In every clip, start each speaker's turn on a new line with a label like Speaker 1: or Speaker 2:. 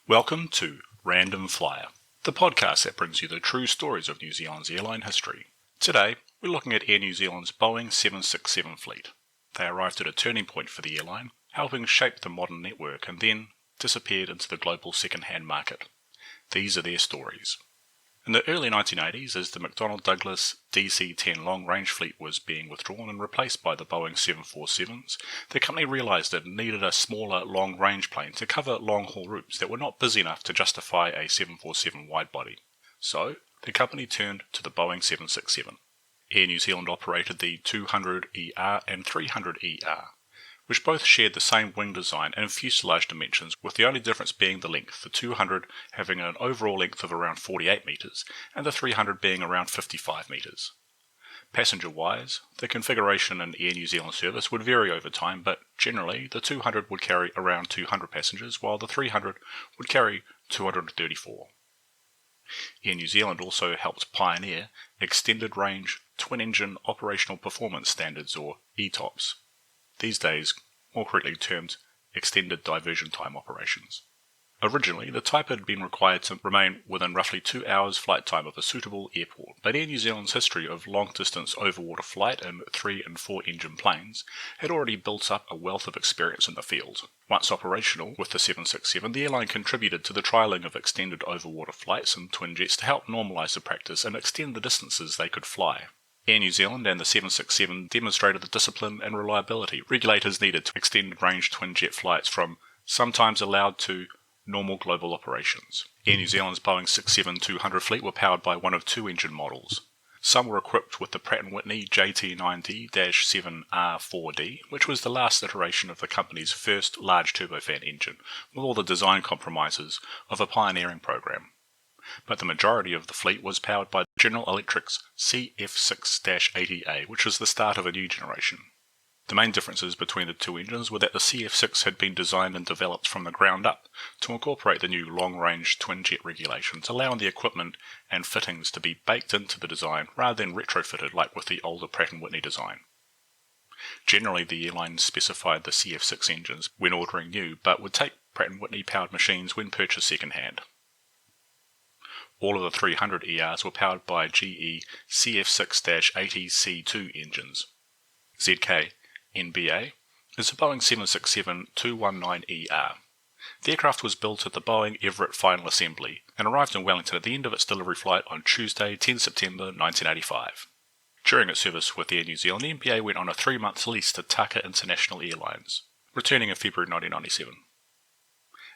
Speaker 1: Welcome to Random Flyer, the podcast that brings you the true stories of New Zealand's airline history. Today, we're looking at Air New Zealand's Boeing 767 fleet. They arrived at a turning point for the airline, helping shape the modern network and then disappeared into the global second-hand market. These are their stories. In the early 1980s, as the McDonnell Douglas DC-10 long-range fleet was being withdrawn and replaced by the Boeing 747s, the company realised it needed a smaller long-range plane to cover long-haul routes that were not busy enough to justify a 747 wide-body. So, the company turned to the Boeing 767. Air New Zealand operated the 200ER and 300ER, which both shared the same wing design and fuselage dimensions, with the only difference being the length, the 200 having an overall length of around 48 metres and the 300 being around 55 metres. Passenger-wise, the configuration in Air New Zealand service would vary over time, but generally the 200 would carry around 200 passengers, while the 300 would carry 234. Air New Zealand also helped pioneer Extended Range Twin-Engine Operational Performance Standards, or ETOPS. These days, more correctly termed Extended Diversion Time Operations. Originally, the type had been required to remain within roughly 2 hours flight time of a suitable airport, but Air New Zealand's history of long-distance overwater flight in 3- and 4-engine planes had already built up a wealth of experience in the field. Once operational with the 767, the airline contributed to the trialling of extended overwater flights and twin jets to help normalise the practice and extend the distances they could fly. Air New Zealand and the 767 demonstrated the discipline and reliability regulators needed to extend range twin-jet flights from sometimes allowed to normal global operations. Air New Zealand's Boeing 767-200 fleet were powered by one of two engine models. Some were equipped with the Pratt & Whitney JT9D-7R4D, which was the last iteration of the company's first large turbofan engine, with all the design compromises of a pioneering program. But the majority of the fleet was powered by General Electric's CF6-80A, which was the start of a new generation. The main differences between the two engines were that the CF6 had been designed and developed from the ground up to incorporate the new long-range twin-jet regulations, allowing the equipment and fittings to be baked into the design rather than retrofitted like with the older Pratt & Whitney design. Generally, the airline specified the CF6 engines when ordering new, but would take Pratt & Whitney powered machines when purchased second-hand. All of the 300 ERs were powered by GE CF6-80C2 engines. ZK NBA is a Boeing 767-219ER. The aircraft was built at the Boeing Everett Final Assembly and arrived in Wellington at the end of its delivery flight on Tuesday, 10 September 1985. During its service with Air New Zealand, the NBA went on a 3-month lease to Taka International Airlines, returning in February 1997.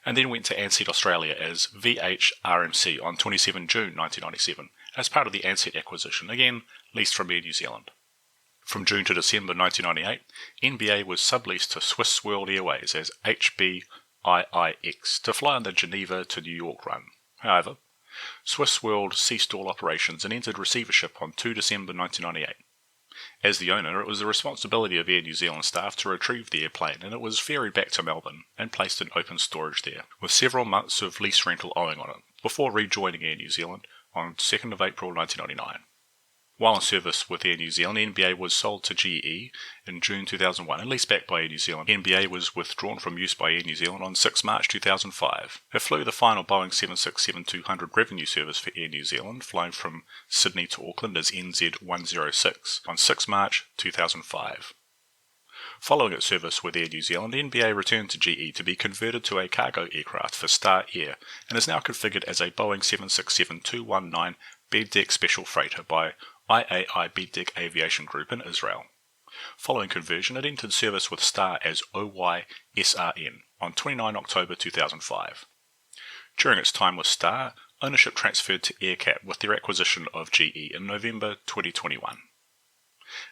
Speaker 1: And then went to Ansett Australia as VHRMC on 27 June 1997 as part of the Ansett acquisition, again leased from Air New Zealand. From June to December 1998, NBA was subleased to Swiss World Airways as HBIIX to fly on the Geneva to New York run. However, Swiss World ceased all operations and entered receivership on 2 December 1998. As the owner, it was the responsibility of Air New Zealand staff to retrieve the airplane, and it was ferried back to Melbourne and placed in open storage there, with several months of lease rental owing on it, before rejoining Air New Zealand on 2nd of April 1999. While in service with Air New Zealand, NBA was sold to GE in June 2001 and leased back by Air New Zealand. NBA was withdrawn from use by Air New Zealand on 6 March 2005. It flew the final Boeing 767-200 revenue service for Air New Zealand, flying from Sydney to Auckland as NZ106 on 6 March 2005. Following its service with Air New Zealand, NBA returned to GE to be converted to a cargo aircraft for Star Air and is now configured as a Boeing 767-219 bed-deck special freighter by IAI Bed-Deck Aviation Group in Israel. Following conversion, it entered service with Star as OYSRN on 29 October 2005. During its time with Star, ownership transferred to AerCap with their acquisition of GE in November 2021.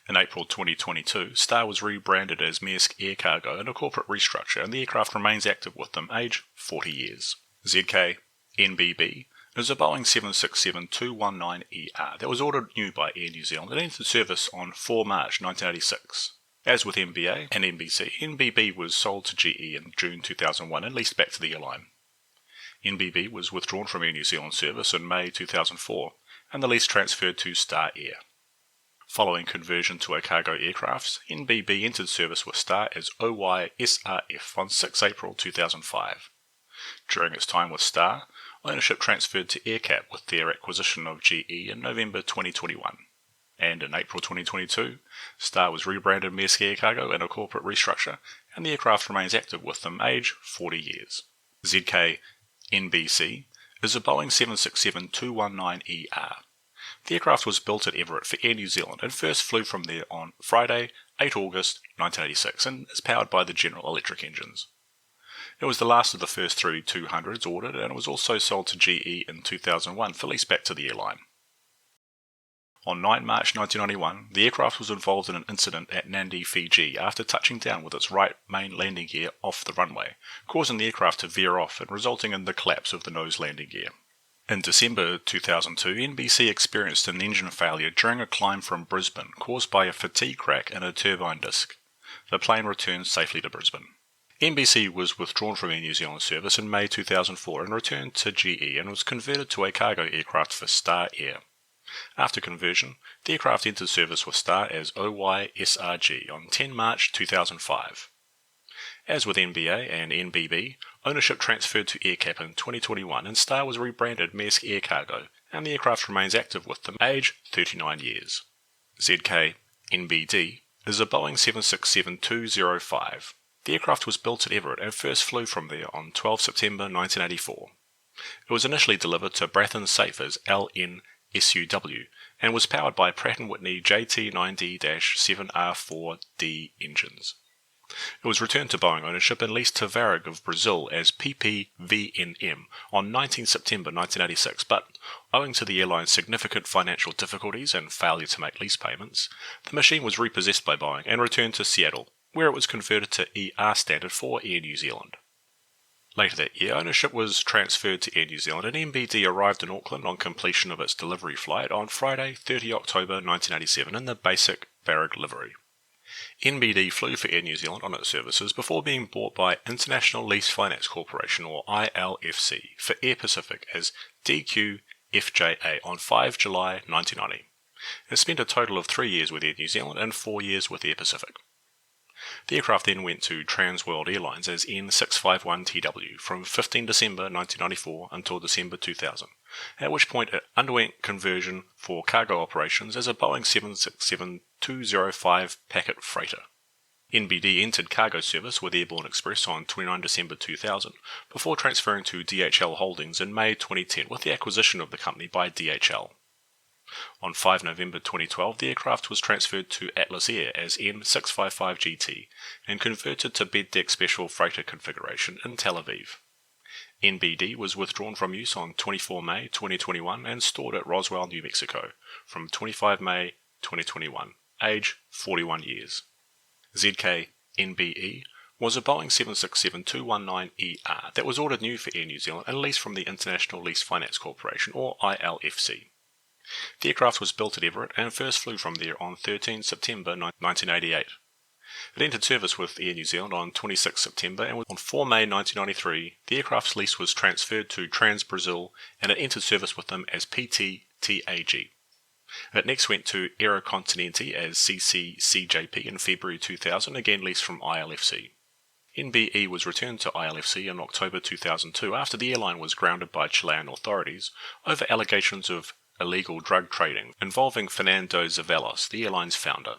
Speaker 1: In April 2022, Star was rebranded as Maersk Air Cargo in a corporate restructure, and the aircraft remains active with them, age 40 years. ZK NBB is a Boeing 767-219ER that was ordered new by Air New Zealand and entered service on 4 March 1986. As with MBA and NBC, NBB was sold to GE in June 2001 and leased back to the airline. NBB was withdrawn from Air New Zealand service in May 2004, and the lease transferred to Star Air. Following conversion to a cargo aircraft, NBB entered service with Star as OYSRF on 6 April 2005. During its time with Star, ownership transferred to AerCap with their acquisition of GE in November 2021. And in April 2022, Star was rebranded Maersk Air Cargo in a corporate restructure, and the aircraft remains active with them, age 40 years. ZK NBC is a Boeing 767-219ER. The aircraft was built at Everett for Air New Zealand and first flew from there on Friday, 8 August 1986, and is powered by the General Electric engines. It was the last of the first 3 200s ordered, and it was also sold to GE in 2001 for lease back to the airline. On 9 March 1991, the aircraft was involved in an incident at Nadi, Fiji, after touching down with its right main landing gear off the runway, causing the aircraft to veer off and resulting in the collapse of the nose landing gear. In December 2002, NBC experienced an engine failure during a climb from Brisbane caused by a fatigue crack in a turbine disc. The plane returned safely to Brisbane. NBC was withdrawn from Air New Zealand service in May 2004 and returned to GE and was converted to a cargo aircraft for Star Air. After conversion, the aircraft entered service with Star as OYSRG on 10 March 2005. As with NBA and NBB, ownership transferred to AerCap in 2021 and Star was rebranded Maersk Air Cargo, and the aircraft remains active with them, age 39 years. ZK NBD is a Boeing 767-205. The aircraft was built at Everett and first flew from there on 12 September 1984. It was initially delivered to Brathon Safe as LNSUW and was powered by Pratt & Whitney JT9D-7R4D engines. It was returned to Boeing ownership and leased to Varig of Brazil as PPVNM on 19 September 1986, but owing to the airline's significant financial difficulties and failure to make lease payments, the machine was repossessed by Boeing and returned to Seattle, where it was converted to ER standard for Air New Zealand. Later that year, ownership was transferred to Air New Zealand and MBD arrived in Auckland on completion of its delivery flight on Friday, 30 October 1987 in the basic Varig livery. NBD flew for Air New Zealand on its services before being bought by International Lease Finance Corporation, or ILFC, for Air Pacific as DQFJA on 5 July 1990. It spent a total of 3 years with Air New Zealand and 4 years with Air Pacific. The aircraft then went to Transworld Airlines as N651TW from 15 December 1994 until December 2000, at which point it underwent conversion for cargo operations as a Boeing 767-205 packet freighter. NBD entered cargo service with Airborne Express on 29 December 2000 before transferring to DHL Holdings in May 2010 with the acquisition of the company by DHL. On 5 November 2012, the aircraft was transferred to Atlas Air as N655GT and converted to bed deck special freighter configuration in Tel Aviv. NBD was withdrawn from use on 24 May 2021 and stored at Roswell, New Mexico from 25 May 2021, age 41 years. ZK NBE was a Boeing 767-219ER that was ordered new for Air New Zealand and leased from the International Lease Finance Corporation, or ILFC. The aircraft was built at Everett and first flew from there on 13 September 1988. It entered service with Air New Zealand on 26 September and on 4 May 1993 the aircraft's lease was transferred to Trans Brazil and it entered service with them as PTTAG. It next went to Aerocontinente as CCCJP in February 2000, again leased from ILFC. NBE was returned to ILFC in October 2002 after the airline was grounded by Chilean authorities over allegations of illegal drug trading involving Fernando Zavalos, the airline's founder.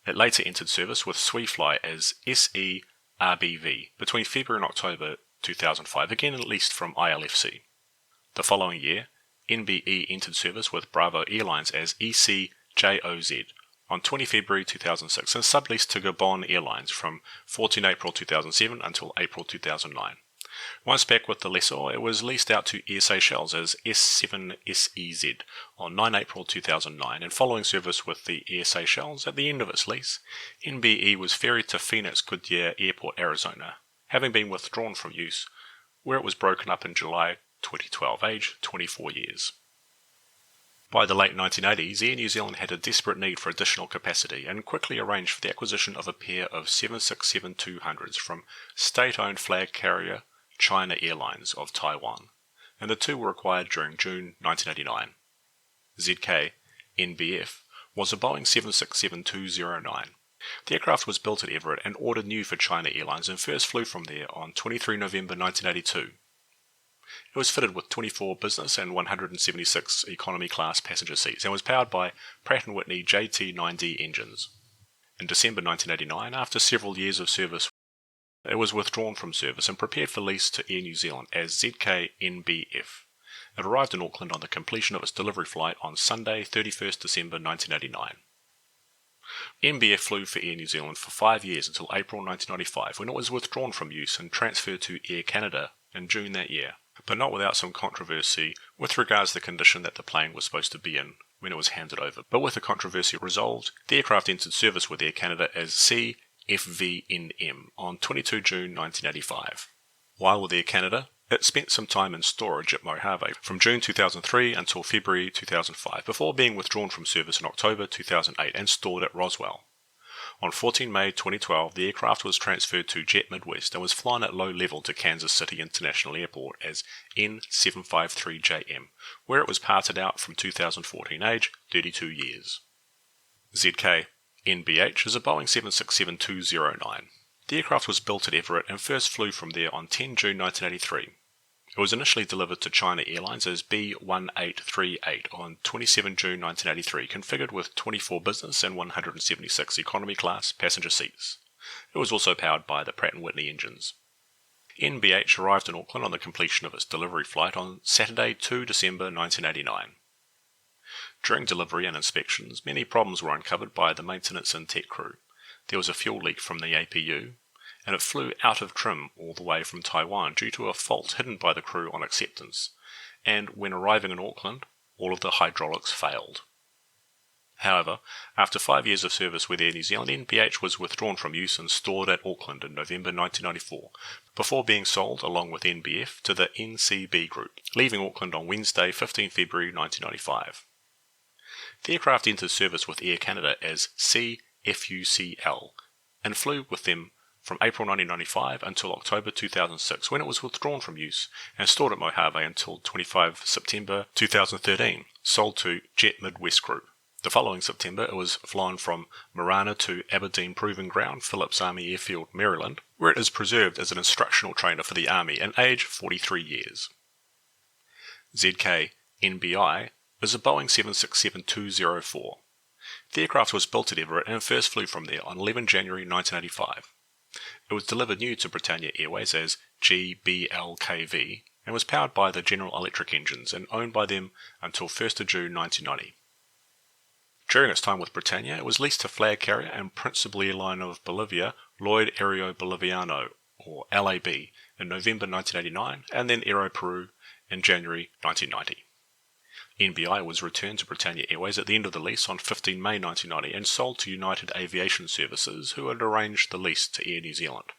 Speaker 1: It later entered service with SweFly as SERBV between February and October 2005, again leased from ILFC. The following year, NBE entered service with Bravo Airlines as ECJOZ on 20 February 2006 and subleased to Gabon Airlines from 14 April 2007 until April 2009. Once back with the lessor, it was leased out to Air Seychelles as S7SEZ on 9 April 2009, and following service with the Air Seychelles at the end of its lease, NBE was ferried to Phoenix Goodyear Airport, Arizona, having been withdrawn from use, where it was broken up in July 2012, age 24 years. By the late 1980s, Air New Zealand had a desperate need for additional capacity and quickly arranged for the acquisition of a pair of 767-200s from state-owned flag carrier China Airlines of Taiwan, and the two were acquired during June 1989. ZK NBF was a Boeing 767-209. The aircraft was built at Everett and ordered new for China Airlines and first flew from there on 23 November 1982. It was fitted with 24 business and 176 economy class passenger seats and was powered by Pratt & Whitney JT9D engines. In December 1989, after several years of service, it was withdrawn from service and prepared for lease to Air New Zealand as ZK-NBF. It arrived in Auckland on the completion of its delivery flight on Sunday, 31st December 1989. NBF flew for Air New Zealand for 5 years until April 1995, when it was withdrawn from use and transferred to Air Canada in June that year, but not without some controversy with regards to the condition that the plane was supposed to be in when it was handed over. But with the controversy resolved, the aircraft entered service with Air Canada as CFVNM on 22 June 1985. While with Air Canada, it spent some time in storage at Mojave from June 2003 until February 2005, before being withdrawn from service in October 2008 and stored at Roswell. On 14 May 2012, the aircraft was transferred to Jet Midwest and was flown at low level to Kansas City International Airport as N753JM, where it was parted out from 2014, age 32 years. ZK-NBH is a Boeing 767-209. The aircraft was built at Everett and first flew from there on 10 June 1983. It was initially delivered to China Airlines as B1838 on 27 June 1983, configured with 24 business and 176 economy class passenger seats. It was also powered by the Pratt & Whitney engines. NBH arrived in Auckland on the completion of its delivery flight on Saturday, 2 December 1989. During delivery and inspections, many problems were uncovered by the maintenance and tech crew. There was a fuel leak from the APU, and it flew out of trim all the way from Taiwan due to a fault hidden by the crew on acceptance, and when arriving in Auckland, all of the hydraulics failed. However, after 5 years of service with Air New Zealand, NBH was withdrawn from use and stored at Auckland in November 1994, before being sold along with NBF to the NCB Group, leaving Auckland on Wednesday, 15 February 1995. The aircraft entered service with Air Canada as CFUCL and flew with them from April 1995 until October 2006, when it was withdrawn from use and stored at Mojave until 25 September 2013, sold to Jet Midwest Group. The following September, it was flown from Marana to Aberdeen Proving Ground, Phillips Army Airfield, Maryland, where it is preserved as an instructional trainer for the Army and age 43 years. ZK-NBI is a Boeing 767-204. The aircraft was built at Everett and first flew from there on 11 January 1985. It was delivered new to Britannia Airways as GBLKV and was powered by the General Electric engines and owned by them until 1st June 1990. During its time with Britannia, it was leased to flag carrier and principal airline of Bolivia, Lloyd Aéreo Boliviano, or LAB, in November 1989, and then Aero Peru in January 1990. NBI was returned to Britannia Airways at the end of the lease on 15 May 1990 and sold to United Aviation Services, who had arranged the lease to Air New Zealand.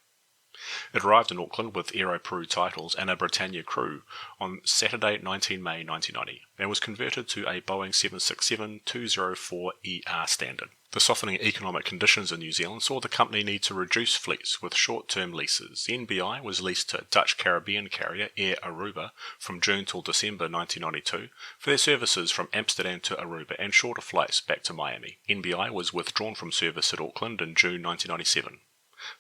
Speaker 1: It arrived in Auckland with Aero Peru titles and a Britannia crew on Saturday, 19 May 1990, and was converted to a Boeing 767-204ER standard. The softening economic conditions in New Zealand saw the company need to reduce fleets with short-term leases. The NBI was leased to Dutch Caribbean carrier Air Aruba from June till December 1992 for their services from Amsterdam to Aruba and shorter flights back to Miami. NBI was withdrawn from service at Auckland in June 1997.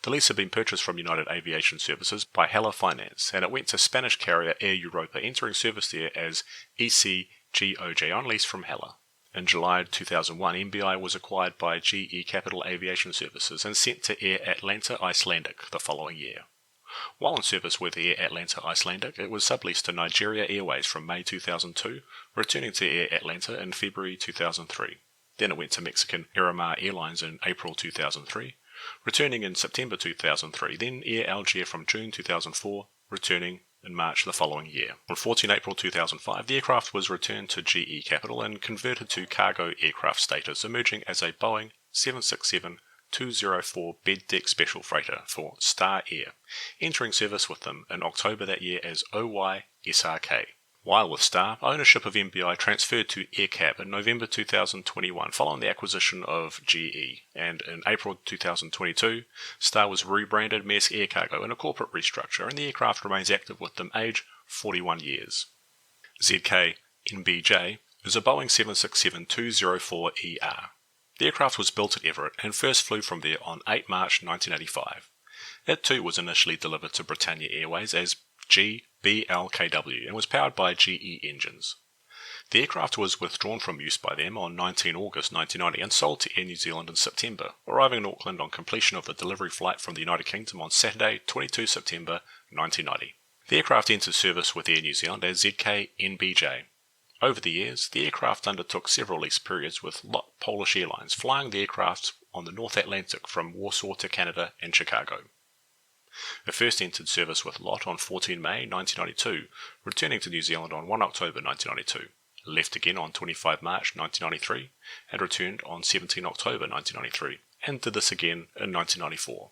Speaker 1: The lease had been purchased from United Aviation Services by Hella Finance, and it went to Spanish carrier Air Europa, entering service there as ECGOJ on lease from Hella. In July 2001, NBI was acquired by GE Capital Aviation Services and sent to Air Atlanta Icelandic the following year. While in service with Air Atlanta Icelandic, it was subleased to Nigeria Airways from May 2002, returning to Air Atlanta in February 2003. Then it went to Mexican Aeromar Airlines in April 2003, returning in September 2003, then Air Alger from June 2004, returning in March the following year. On 14 April 2005, the aircraft was returned to GE Capital and converted to cargo aircraft status, emerging as a Boeing 767-204 bed deck special freighter for Star Air, entering service with them in October that year as OYSRK. While with Star, ownership of NBI transferred to AerCap in November 2021 following the acquisition of GE, and in April 2022, Star was rebranded Maersk Air Cargo in a corporate restructure, and the aircraft remains active with them, age 41 years. ZK-NBJ is a Boeing 767-204ER. The aircraft was built at Everett and first flew from there on 8 March 1985. It too was initially delivered to Britannia Airways as GBLKW and was powered by GE engines. The aircraft was withdrawn from use by them on 19 August 1990 and sold to Air New Zealand in September, arriving in Auckland on completion of the delivery flight from the United Kingdom on Saturday, 22 September 1990. The aircraft entered service with Air New Zealand as ZK-NBJ. Over the years, the aircraft undertook several lease periods with LOT Polish Airlines, flying the aircraft on the North Atlantic from Warsaw to Canada and Chicago. It first entered service with LOT on 14 May 1992, returning to New Zealand on 1 October 1992. Left again on 25 March 1993 and returned on 17 October 1993 and did this again in 1994.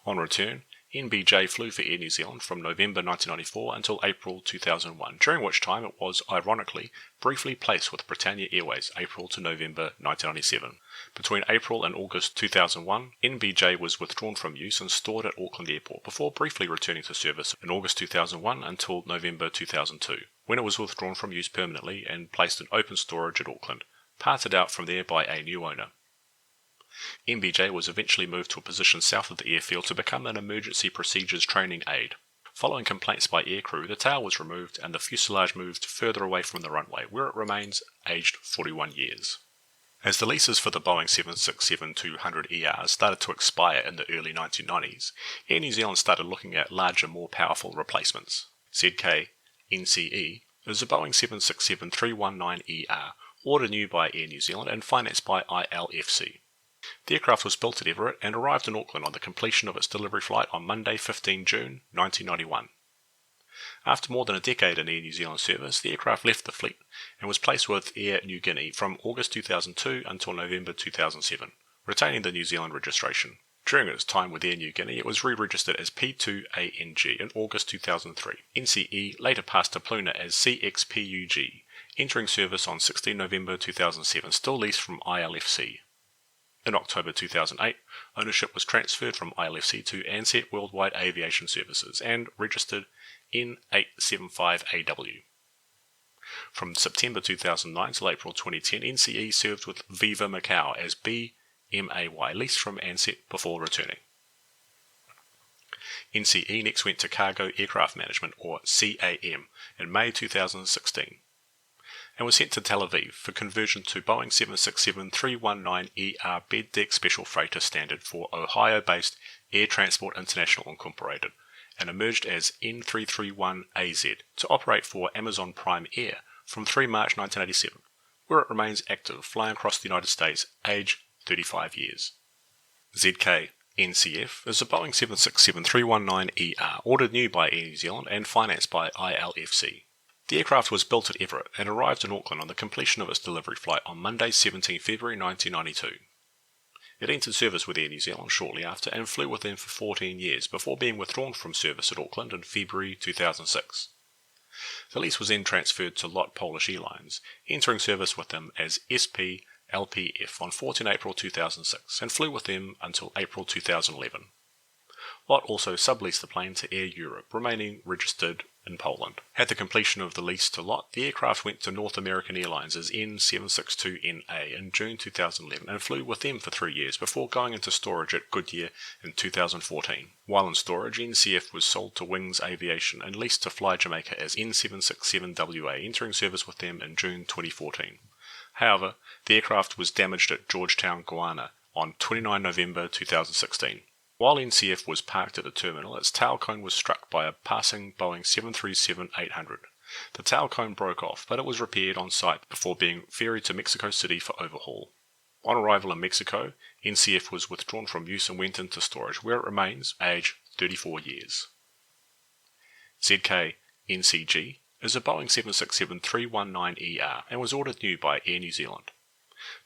Speaker 1: On return, NBJ flew for Air New Zealand from November 1994 until April 2001, during which time it was, ironically, briefly placed with Britannia Airways April to November 1997. Between April and August 2001, NBJ was withdrawn from use and stored at Auckland Airport before briefly returning to service in August 2001 until November 2002, when it was withdrawn from use permanently and placed in open storage at Auckland, parted out from there by a new owner. NBJ was eventually moved to a position south of the airfield to become an emergency procedures training aid. Following complaints by aircrew, the tail was removed and the fuselage moved further away from the runway, where it remains aged 41 years. As the leases for the Boeing 767-200ER started to expire in the early 1990s, Air New Zealand started looking at larger, more powerful replacements. ZK-NCE is a Boeing 767-319ER, ordered new by Air New Zealand and financed by ILFC. The aircraft was built at Everett and arrived in Auckland on the completion of its delivery flight on Monday, 15 June 1991. After more than a decade in Air New Zealand service, the aircraft left the fleet and was placed with Air New Guinea from August 2002 until November 2007, retaining the New Zealand registration. During its time with Air New Guinea, it was re-registered as P2ANG in August 2003. NCE later passed to Pluna as CXPUG, entering service on 16 November 2007, still leased from ILFC. In October 2008, ownership was transferred from ILFC to Ansett Worldwide Aviation Services and registered N875AW. From September 2009 till April 2010, NCE served with Viva Macau as BMAY, leased from Ansett before returning. NCE next went to Cargo Aircraft Management, or CAM, in May 2016. And was sent to Tel Aviv for conversion to Boeing 767-319ER bed deck special freighter standard for Ohio-based Air Transport International Incorporated, and emerged as N331AZ to operate for Amazon Prime Air from 3 March 1987, where it remains active, flying across the United States, age 35 years. ZK-NCF is a Boeing 767-319ER, ordered new by Air New Zealand and financed by ILFC. The aircraft was built at Everett and arrived in Auckland on the completion of its delivery flight on Monday, 17 February 1992. It entered service with Air New Zealand shortly after and flew with them for 14 years before being withdrawn from service at Auckland in February 2006. The lease was then transferred to LOT Polish Airlines, entering service with them as SP-LPF on 14 April 2006 and flew with them until April 2011. LOT also subleased the plane to Air Europe, remaining registered in Poland. At the completion of the lease to LOT, the aircraft went to North American Airlines as N762NA in June 2011 and flew with them for 3 years before going into storage at Goodyear in 2014. While in storage, NCF was sold to Wings Aviation and leased to Fly Jamaica as N767WA, entering service with them in June 2014. However, the aircraft was damaged at Georgetown, Guyana on 29 November 2016. While NCF was parked at the terminal, its tail cone was struck by a passing Boeing 737-800. The tail cone broke off, but it was repaired on site before being ferried to Mexico City for overhaul. On arrival in Mexico, NCF was withdrawn from use and went into storage, where it remains, age 34 years. ZK-NCG is a Boeing 767-319ER and was ordered new by Air New Zealand.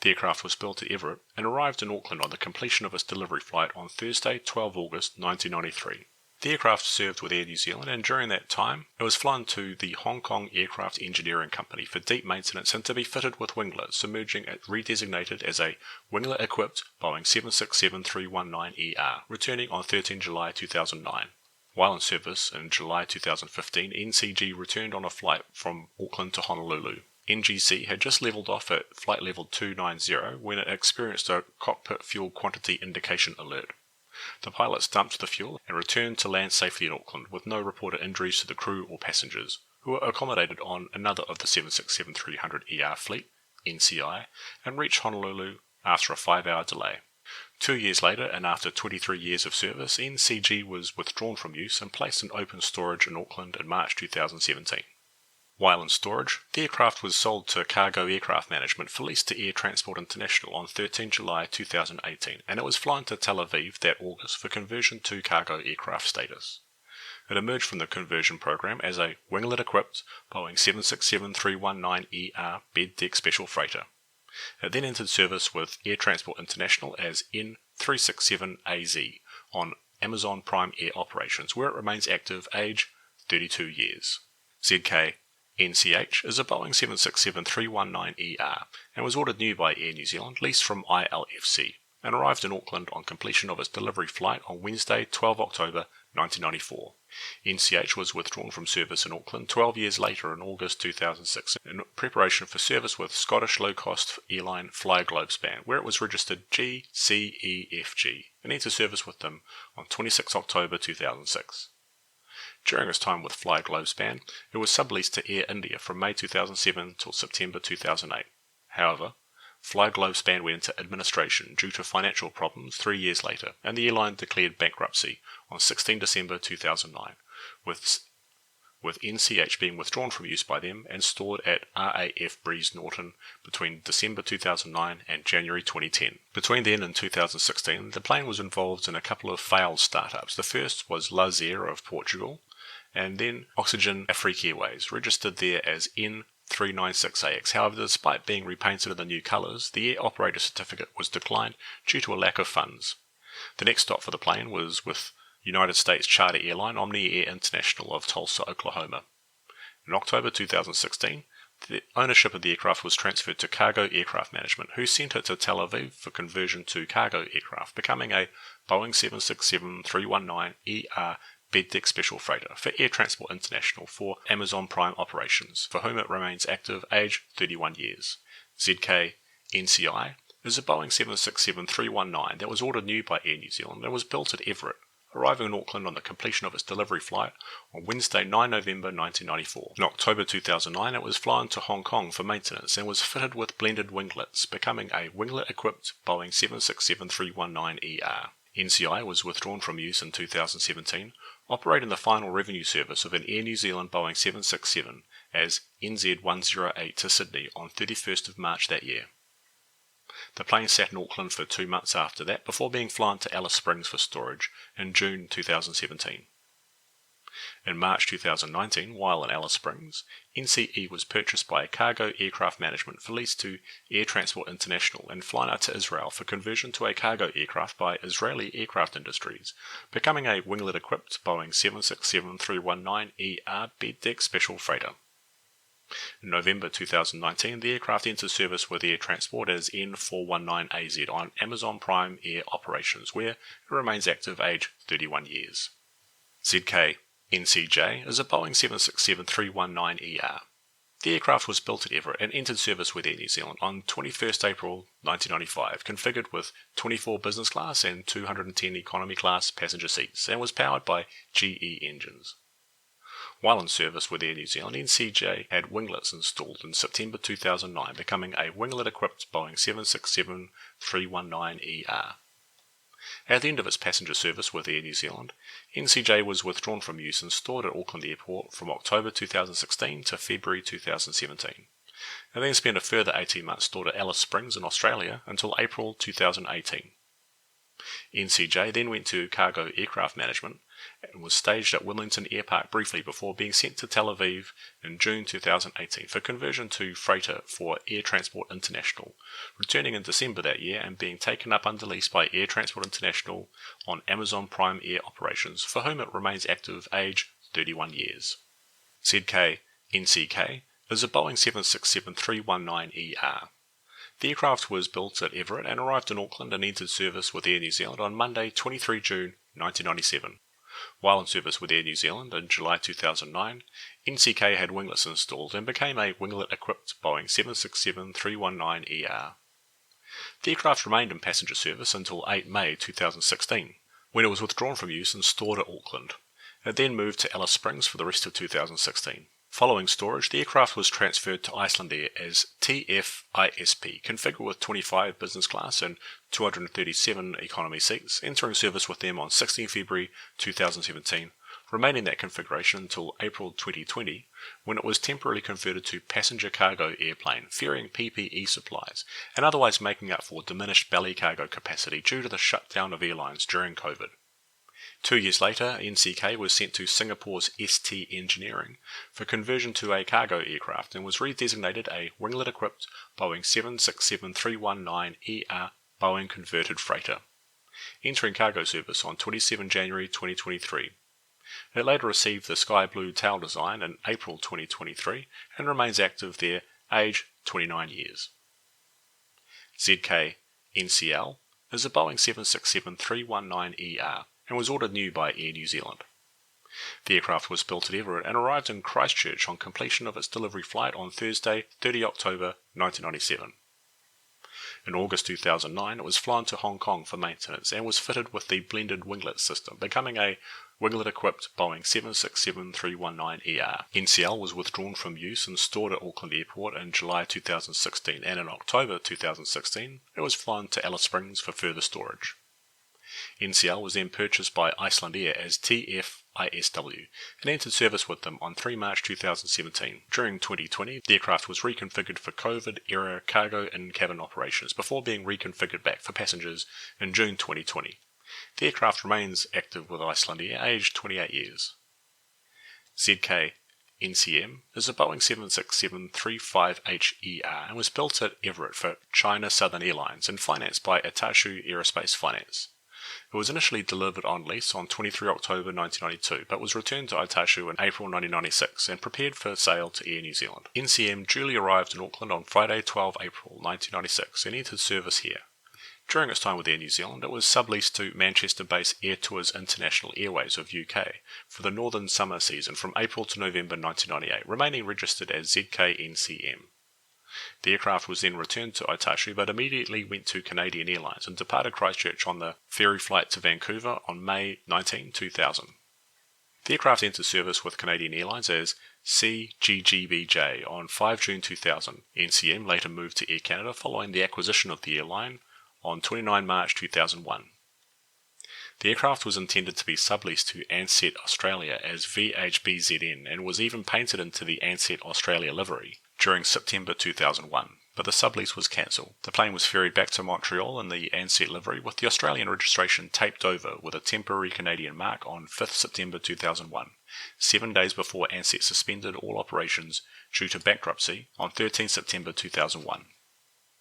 Speaker 1: The aircraft was built at Everett and arrived in Auckland on the completion of its delivery flight on Thursday, 12 August 1993. The aircraft served with Air New Zealand, and during that time, it was flown to the Hong Kong Aircraft Engineering Company for deep maintenance and to be fitted with winglets, emerging redesignated as a winglet-equipped Boeing 767-319ER, returning on 13 July 2009. While in service in July 2015, NCG returned on a flight from Auckland to Honolulu. NGC had just levelled off at flight level 290 when it experienced a cockpit fuel quantity indication alert. The pilots dumped the fuel and returned to land safely in Auckland with no reported injuries to the crew or passengers, who were accommodated on another of the 767-300ER fleet, NCI, and reached Honolulu after a 5-hour delay. 2 years later, and after 23 years of service, NCG was withdrawn from use and placed in open storage in Auckland in March 2017. While in storage, the aircraft was sold to Cargo Aircraft Management for lease to Air Transport International on 13 July 2018, and it was flown to Tel Aviv that August for conversion to cargo aircraft status. It emerged from the conversion program as a winglet-equipped Boeing 767-319ER bed deck special freighter. It then entered service with Air Transport International as N367AZ on Amazon Prime Air operations, where it remains active, age 32 years. ZK NCH is a Boeing 767-319ER and was ordered new by Air New Zealand, leased from ILFC, and arrived in Auckland on completion of its delivery flight on Wednesday, 12 October 1994. NCH was withdrawn from service in Auckland 12 years later in August 2006 in preparation for service with Scottish low-cost airline Fly Globespan, where it was registered GCEFG and entered service with them on 26 October 2006. During its time with Fly Globespan, it was subleased to Air India from May 2007 till September 2008. However, Fly Globespan went into administration due to financial problems 3 years later, and the airline declared bankruptcy on 16 December 2009, with NCH being withdrawn from use by them and stored at RAF Breeze Norton between December 2009 and January 2010. Between then and 2016, the plane was involved in a couple of failed startups. The first was Lazer of Portugal, and then Oxygen Afrique Airways, registered there as N396AX. However, despite being repainted in the new colours, the air operator certificate was declined due to a lack of funds. The next stop for the plane was with United States charter airline Omni Air International of Tulsa, Oklahoma. In October 2016, the ownership of the aircraft was transferred to Cargo Aircraft Management, who sent it to Tel Aviv for conversion to cargo aircraft, becoming a Boeing 767-319ER bed deck special freighter for Air Transport International for Amazon Prime operations, for whom it remains active, age 31 years. ZK NCI is a Boeing 767-319 that was ordered new by Air New Zealand and was built at Everett, arriving in Auckland on the completion of its delivery flight on Wednesday, 9 November 1994. In October 2009, it was flown to Hong Kong for maintenance and was fitted with blended winglets, becoming a winglet-equipped Boeing 767-319ER. NCI was withdrawn from use in 2017, operating the final revenue service of an Air New Zealand Boeing 767 as NZ108 to Sydney on 31st of March that year. The plane sat in Auckland for 2 months after that, before being flown to Alice Springs for storage in June 2017. In March 2019, while in Alice Springs, NCE was purchased by Cargo Aircraft Management for lease to Air Transport International and flown out to Israel for conversion to a cargo aircraft by Israeli Aircraft Industries, becoming a winglet-equipped Boeing 767-319ER bed deck special freighter. In November 2019, the aircraft entered service with Air Transport as N419AZ on Amazon Prime Air operations, where it remains active, age 31 years. ZK NCJ is a Boeing 767-319ER. The aircraft was built at Everett and entered service with Air New Zealand on 21st April 1995, configured with 24 business class and 210 economy class passenger seats, and was powered by GE engines. While in service with Air New Zealand, NCJ had winglets installed in September 2009, becoming a winglet-equipped Boeing 767-319ER. At the end of its passenger service with Air New Zealand, NCJ was withdrawn from use and stored at Auckland Airport from October 2016 to February 2017, and then spent a further 18 months stored at Alice Springs in Australia until April 2018. NCJ then went to Cargo Aircraft Management and was staged at Wellington Airpark briefly before being sent to Tel Aviv in June 2018 for conversion to freighter for Air Transport International, returning in December that year and being taken up under lease by Air Transport International on Amazon Prime Air operations, for whom it remains active, age 31 years. ZK NCK is a Boeing 767-319ER. The aircraft was built at Everett and arrived in Auckland and entered service with Air New Zealand on Monday, 23 June 1997. While in service with Air New Zealand in July 2009, NCK had winglets installed and became a winglet-equipped Boeing 767-319ER. The aircraft remained in passenger service until 8 May 2016, when it was withdrawn from use and stored at Auckland. It then moved to Alice Springs for the rest of 2016. Following storage, the aircraft was transferred to Icelandair as TFISP, configured with 25 business class and 237 economy seats, entering service with them on 16 February 2017, remaining that configuration until April 2020, when it was temporarily converted to passenger cargo airplane, ferrying PPE supplies, and otherwise making up for diminished belly cargo capacity due to the shutdown of airlines during COVID. 2 years later, NCK was sent to Singapore's ST Engineering for conversion to a cargo aircraft and was redesignated a winglet-equipped Boeing 767-319ER Boeing converted freighter, entering cargo service on 27 January 2023. It later received the sky blue tail design in April 2023 and remains active there, age 29 years. ZK NCL is a Boeing 767-319ER and was ordered new by Air New Zealand. The aircraft was built at Everett and arrived in Christchurch on completion of its delivery flight on Thursday, 30 October 1997. In August 2009, it was flown to Hong Kong for maintenance and was fitted with the blended winglet system, becoming a winglet-equipped Boeing 767-319ER. NCL was withdrawn from use and stored at Auckland Airport in July 2016, and in October 2016, it was flown to Alice Springs for further storage. NCL was then purchased by Icelandair as TFISW and entered service with them on 3 March 2017. During 2020, the aircraft was reconfigured for COVID-era cargo and cabin operations before being reconfigured back for passengers in June 2020. The aircraft remains active with Icelandair, aged 28 years. ZK NCM is a Boeing 767-35HER and was built at Everett for China Southern Airlines and financed by Atashu Aerospace Finance. It was initially delivered on lease on 23 October 1992, but was returned to Atashu in April 1996 and prepared for sale to Air New Zealand. NCM duly arrived in Auckland on Friday 12 April 1996 and entered service here. During its time with Air New Zealand, it was subleased to Manchester-based Air Tours International Airways of UK for the northern summer season from April to November 1998, remaining registered as ZKNCM. The aircraft was then returned to Atashu but immediately went to Canadian Airlines and departed Christchurch on the ferry flight to Vancouver on May 19, 2000. The aircraft entered service with Canadian Airlines as CGGBJ on 5 June 2000. NCM later moved to Air Canada following the acquisition of the airline on 29 March 2001. The aircraft was intended to be subleased to Ansett Australia as VHBZN and was even painted into the Ansett Australia livery during September 2001, but the sublease was cancelled. The plane was ferried back to Montreal in the Ansett livery with the Australian registration taped over with a temporary Canadian mark on 5 September 2001, 7 days before Ansett suspended all operations due to bankruptcy on 13 September 2001.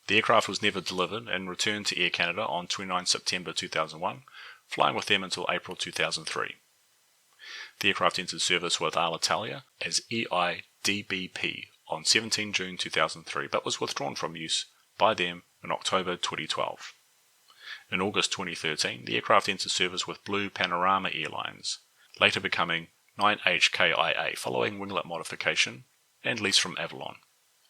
Speaker 1: The aircraft was never delivered and returned to Air Canada on 29 September 2001, flying with them until April 2003. The aircraft entered service with Alitalia as EIDBP on 17 June 2003, but was withdrawn from use by them in October 2012. In August 2013, the aircraft entered service with Blue Panorama Airlines, later becoming 9HKIA following winglet modification and lease from Avalon.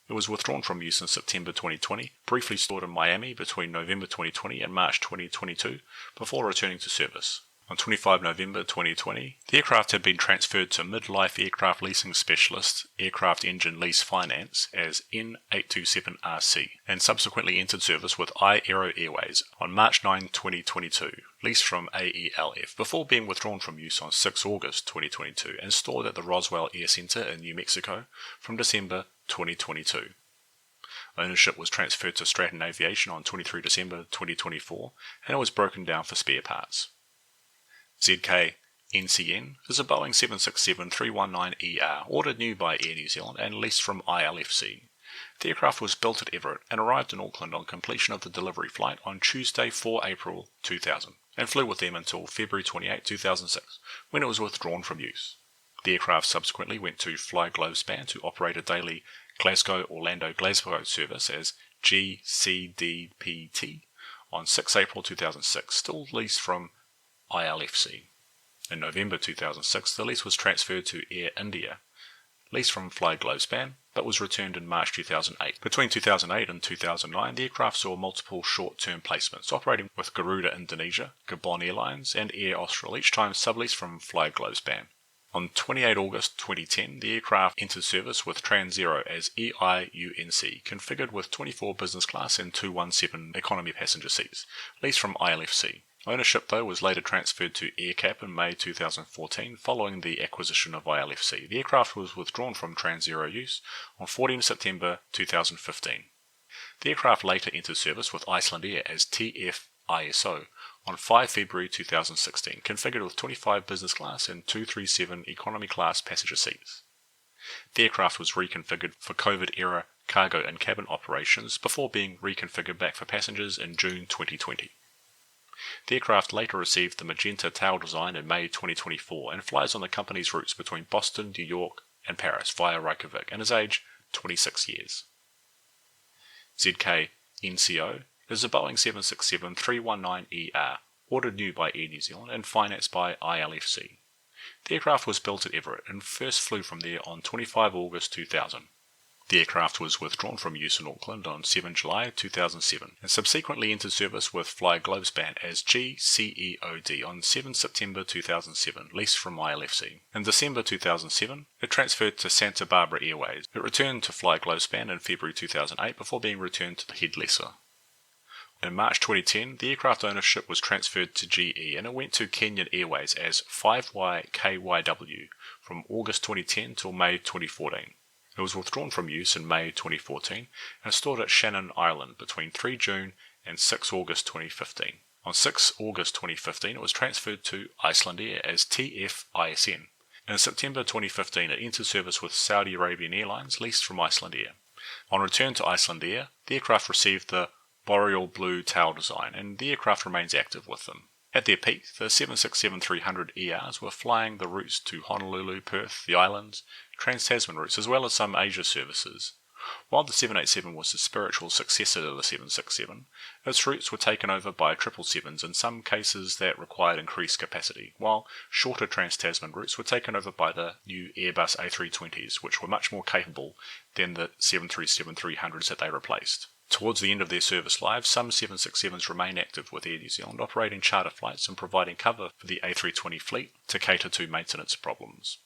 Speaker 1: It was withdrawn from use in September 2020, briefly stored in Miami between November 2020 and March 2022, before returning to service. On 25 November 2020, the aircraft had been transferred to Midlife Aircraft Leasing Specialist Aircraft Engine Lease Finance as N827RC, and subsequently entered service with iAero Airways on March 9, 2022, leased from AELF, before being withdrawn from use on 6 August 2022 and stored at the Roswell Air Center in New Mexico from December 2022. Ownership was transferred to Stratton Aviation on 23 December 2024, and it was broken down for spare parts. ZK NCN is a Boeing 767-319ER ordered new by Air New Zealand and leased from ILFC. The aircraft was built at Everett and arrived in Auckland on completion of the delivery flight on Tuesday 4 April 2000 and flew with them until February 28, 2006, when it was withdrawn from use. The aircraft subsequently went to Fly Globespan to operate a daily Glasgow-Orlando-Glasgow service as GCDPT on 6 April 2006, still leased from ILFC. In November 2006, the lease was transferred to Air India, leased from Fly Globespan, but was returned in March 2008. Between 2008 and 2009, the aircraft saw multiple short-term placements, operating with Garuda Indonesia, Gabon Airlines, and Air Austral, each time subleased from Fly Globespan. On 28 August 2010, the aircraft entered service with Transaero as EIUNC, configured with 24 business class and 217 economy passenger seats, leased from ILFC. Ownership, though, was later transferred to AirCap in May 2014 following the acquisition of ILFC. The aircraft was withdrawn from Transaero use on 14 September 2015. The aircraft later entered service with Icelandair as TFISO on 5 February 2016, configured with 25 business class and 237 economy class passenger seats. The aircraft was reconfigured for COVID-era cargo and cabin operations before being reconfigured back for passengers in June 2020. The aircraft later received the magenta tail design in May 2024 and flies on the company's routes between Boston, New York, and Paris via Reykjavik, and is aged 26 years. ZK NCO is a Boeing 767-319ER, ordered new by Air New Zealand and financed by ILFC. The aircraft was built at Everett and first flew from there on 25 August 2000. The aircraft was withdrawn from use in Auckland on 7 July 2007 and subsequently entered service with Fly Globespan as GCEOD on 7 September 2007, leased from ILFC. In December 2007, it transferred to Santa Barbara Airways. It returned to Fly Globespan in February 2008 before being returned to the head lessor. In March 2010, the aircraft ownership was transferred to GE and it went to Kenyan Airways as 5YKYW from August 2010 till May 2014. It was withdrawn from use in May 2014 and stored at Shannon, Ireland between 3 June and 6 August 2015. On 6 August 2015, it was transferred to Icelandair as TFISN. In September 2015, it entered service with Saudi Arabian Airlines, leased from Icelandair. On return to Icelandair, the aircraft received the Boreal Blue tail design, and the aircraft remains active with them. At their peak, the 767-300ERs were flying the routes to Honolulu, Perth, the islands, Trans-Tasman routes, as well as some Asia services. While the 787 was the spiritual successor to the 767, its routes were taken over by 777s in some cases that required increased capacity, while shorter Trans-Tasman routes were taken over by the new Airbus A320s, which were much more capable than the 737-300s that they replaced. Towards the end of their service lives, some 767s remain active with Air New Zealand, operating charter flights and providing cover for the A320 fleet to cater to maintenance problems.